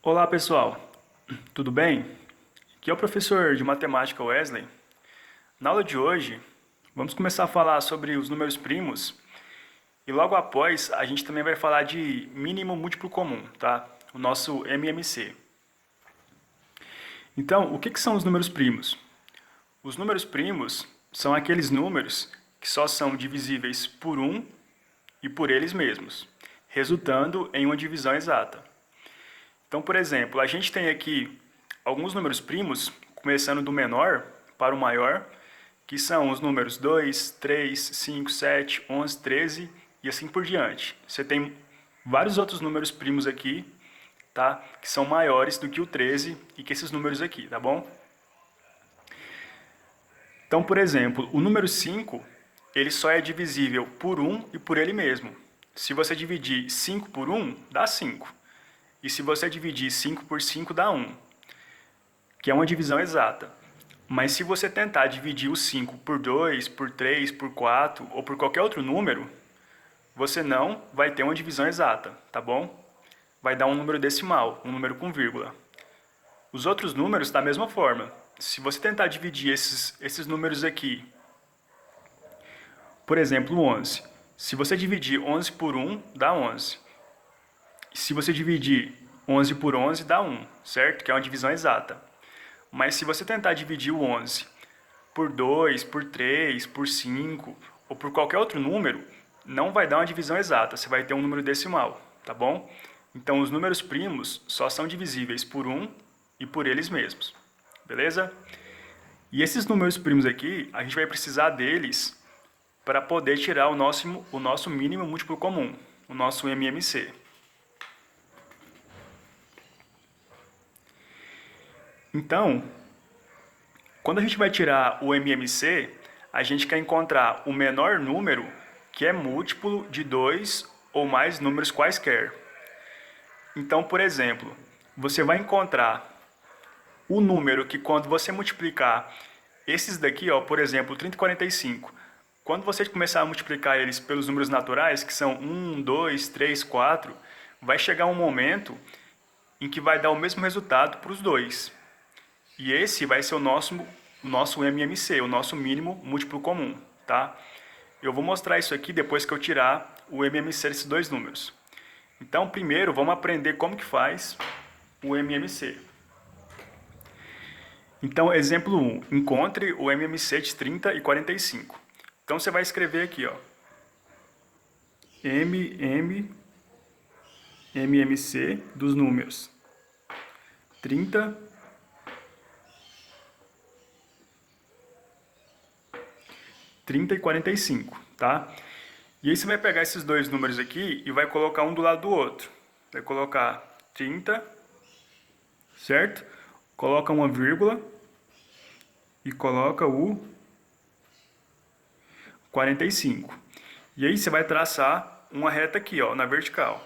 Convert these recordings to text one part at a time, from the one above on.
Olá pessoal, tudo bem? Aqui é o professor de matemática Wesley. Na aula de hoje, vamos começar a falar sobre os números primos e logo após a gente também vai falar de mínimo múltiplo comum, tá? O nosso MMC. Então, o que são os números primos? Os números primos são aqueles números que só são divisíveis por um e por eles mesmos, resultando em uma divisão exata. Então, por exemplo, a gente tem aqui alguns números primos, começando do menor para o maior, que são os números 2, 3, 5, 7, 11, 13 e assim por diante. Você tem vários outros números primos aqui, tá? Que são maiores do que o 13 e que esses números aqui, tá bom? Então, por exemplo, o número 5, ele só é divisível por 1 e por ele mesmo. Se você dividir 5 por 1, dá 5. E se você dividir 5 por 5, dá 1, que é uma divisão exata. Mas se você tentar dividir o 5 por 2, por 3, por 4 ou por qualquer outro número, você não vai ter uma divisão exata, tá bom? Vai dar um número decimal, um número com vírgula. Os outros números da mesma forma. Se você tentar dividir esses números aqui, por exemplo, 11. Se você dividir 11 por 1, dá 11. Se você dividir 11 por 11, dá 1, certo? Que é uma divisão exata. Mas se você tentar dividir o 11 por 2, por 3, por 5 ou por qualquer outro número, não vai dar uma divisão exata, você vai ter um número decimal, tá bom? Então, os números primos só são divisíveis por 1 e por eles mesmos, beleza? E esses números primos aqui, a gente vai precisar deles para poder tirar o nosso mínimo múltiplo comum, o nosso MMC. Então, quando a gente vai tirar o MMC, a gente quer encontrar o menor número que é múltiplo de 2 ou mais números quaisquer. Então, por exemplo, você vai encontrar o número que quando você multiplicar esses daqui, ó, por exemplo, 30 e 45, quando você começar a multiplicar eles pelos números naturais, que são 1, 2, 3, 4, vai chegar um momento em que vai dar o mesmo resultado para os dois. E esse vai ser o nosso MMC, o nosso mínimo múltiplo comum, tá? Eu vou mostrar isso aqui depois que eu tirar o MMC desses dois números. Então, primeiro, vamos aprender como que faz o MMC. Então, exemplo 1, encontre o MMC de 30 e 45. Então, você vai escrever aqui, ó, MMC dos números 30 e 45, tá? E aí você vai pegar esses dois números aqui e vai colocar um do lado do outro. Vai colocar 30, certo? Coloca uma vírgula e coloca o 45. E aí você vai traçar uma reta aqui, ó, na vertical.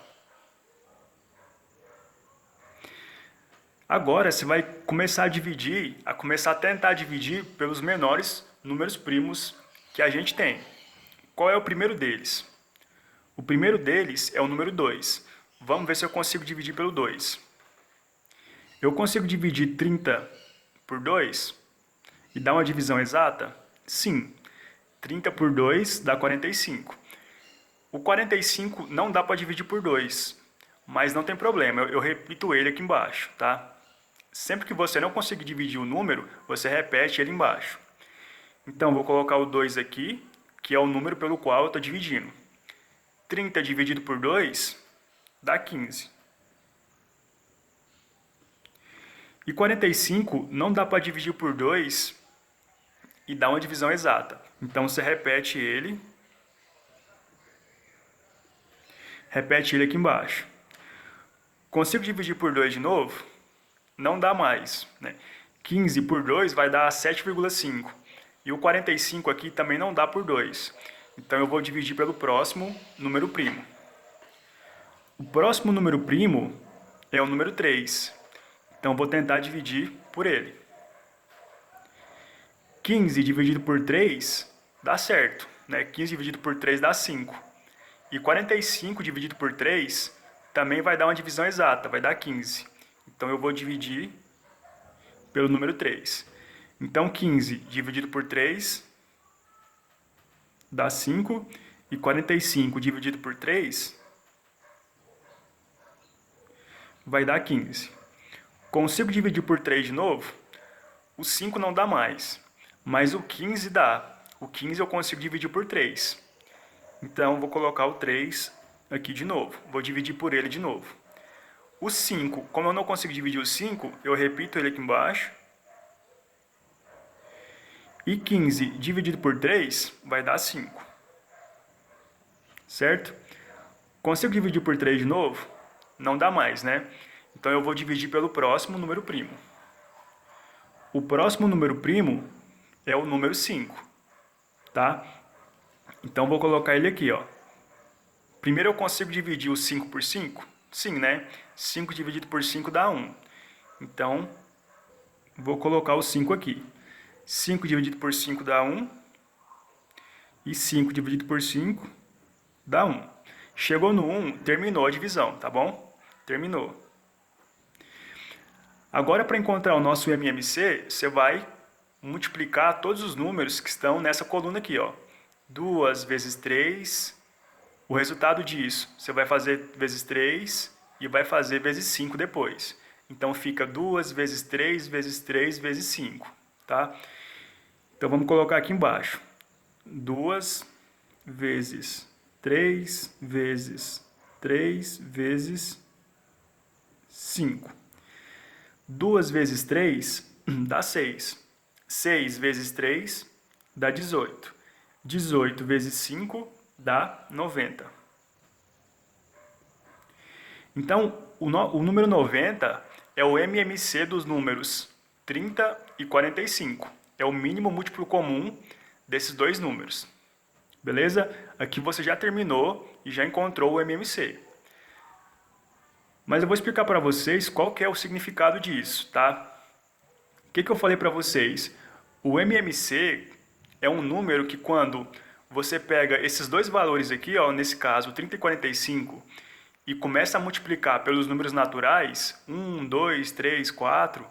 Agora você vai começar a tentar dividir pelos menores números primos que a gente tem. Qual é o primeiro deles? O primeiro deles é o número 2. Vamos ver se eu consigo dividir pelo 2. Eu consigo dividir 30 por 2 e dar uma divisão exata? Sim. 30 por 2 dá 45. O 45 não dá para dividir por 2, mas não tem problema, eu repito ele aqui embaixo, tá? Sempre que você não conseguir dividir o número, você repete ele embaixo. Então, vou colocar o 2 aqui, que é o número pelo qual eu estou dividindo. 30 dividido por 2 dá 15. E 45 não dá para dividir por 2 e dar uma divisão exata. Então, você repete ele aqui embaixo. Consigo dividir por 2 de novo? Não dá mais, né? 15 por 2 vai dar 7,5. E o 45 aqui também não dá por 2. Então eu vou dividir pelo próximo número primo. O próximo número primo é o número 3. Então eu vou tentar dividir por ele. 15 dividido por 3 dá certo, né? 15 dividido por 3 dá 5. E 45 dividido por 3 também vai dar uma divisão exata, vai dar 15. Então, eu vou dividir pelo número 3. Então, 15 dividido por 3 dá 5. E 45 dividido por 3 vai dar 15. Consigo dividir por 3 de novo? O 5 não dá mais, mas o 15 dá. O 15 eu consigo dividir por 3. Então, vou colocar o 3 aqui de novo. Vou dividir por ele de novo. O 5, como eu não consigo dividir o 5, eu repito ele aqui embaixo. E 15 dividido por 3 vai dar 5. Certo? Consigo dividir por 3 de novo? Não dá mais, né? Então, eu vou dividir pelo próximo número primo. O próximo número primo é o número 5, tá? Então, vou colocar ele aqui, ó. Primeiro, eu consigo dividir o 5 por 5? Sim, né? 5 dividido por 5 dá 1. Então, vou colocar o 5 aqui. 5 dividido por 5 dá 1. E 5 dividido por 5 dá 1. Chegou no 1, terminou a divisão, tá bom? Terminou. Agora, para encontrar o nosso MMC, você vai multiplicar todos os números que estão nessa coluna aqui, ó. 2 vezes 3. O resultado disso, você vai fazer vezes 3 e vai fazer vezes 5 depois. Então, fica 2 vezes 3 vezes 3 vezes 5, tá? Então, vamos colocar aqui embaixo. 2 vezes 3 vezes 3 vezes 5. 2 vezes 3 dá 6. 6 vezes 3 dá 18. 18 vezes 5 dá 90. Então, o número 90 é o MMC dos números 30 e 45. É o mínimo múltiplo comum desses dois números. Beleza? Aqui você já terminou e já encontrou o MMC. Mas eu vou explicar para vocês qual que é o significado disso, tá? O que eu falei para vocês? O MMC é um número que quando você pega esses dois valores aqui, ó, nesse caso 30 e 45, e começa a multiplicar pelos números naturais, 1, 2, 3, 4,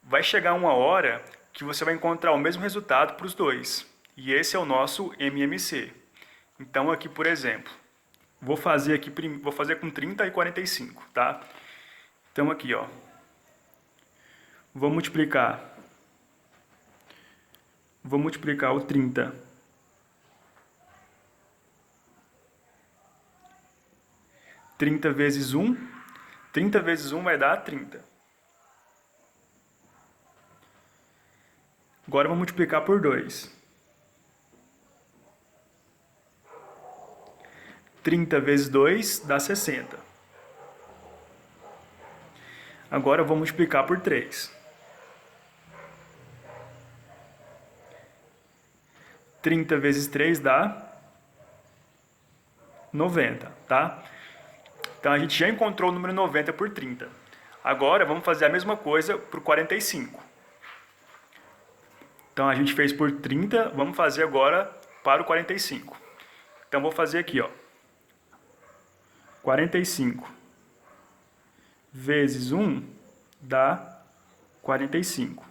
vai chegar uma hora que você vai encontrar o mesmo resultado para os dois. E esse é o nosso MMC. Então aqui, por exemplo, vou fazer com 30 e 45, tá? Então aqui, ó. Vou multiplicar o 30 30 vezes 1. 30 vezes 1 vai dar 30. Agora vou multiplicar por 2. 30 vezes 2 dá 60. Agora eu vou multiplicar por 3. 30 vezes 3 dá 90, tá? Então a gente já encontrou o número 90 por 30. Agora vamos fazer a mesma coisa por 45. Então a gente fez por 30, vamos fazer agora para o 45. Então vou fazer aqui, ó. 45 vezes 1 dá 45.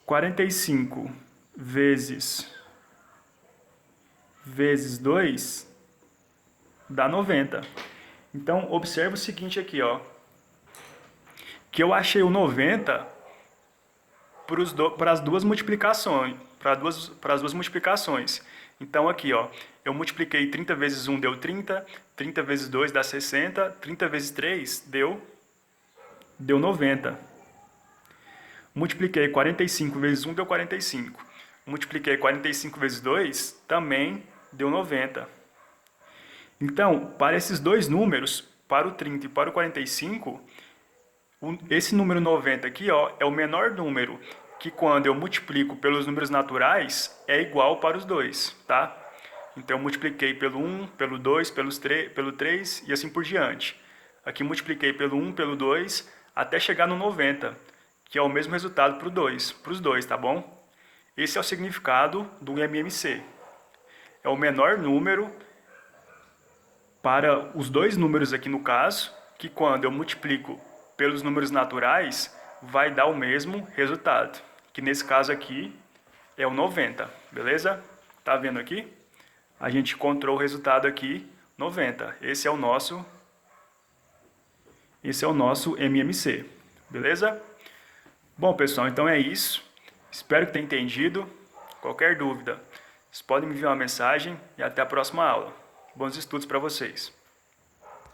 45 vezes 2 dá 90. Então, observe o seguinte aqui, ó. Que eu achei o 90 para as duas multiplicações. Para as duas multiplicações. Então, aqui, ó. Eu multipliquei 30 vezes 1 deu 30. 30 vezes 2 dá 60. 30 vezes 3 deu 90. Multipliquei 45 vezes 1 deu 45. Multipliquei 45 vezes 2 também deu 90. Então, para esses dois números, para o 30 e para o 45, esse número 90 aqui, ó, é o menor número que quando eu multiplico pelos números naturais é igual para os dois, tá? Então, eu multipliquei pelo 1, pelo 2, pelo 3 e assim por diante. Aqui multipliquei pelo 1, pelo 2, até chegar no 90, que é o mesmo resultado para os dois, tá bom? Esse é o significado do MMC. É o menor número para os dois números aqui no caso, que quando eu multiplico pelos números naturais, vai dar o mesmo resultado, que nesse caso aqui é o 90, beleza? Tá vendo aqui? A gente encontrou o resultado aqui, 90. Esse é o nosso MMC, beleza? Bom, pessoal, então é isso. Espero que tenham entendido. Qualquer dúvida, vocês podem me enviar uma mensagem e até a próxima aula. Bons estudos para vocês.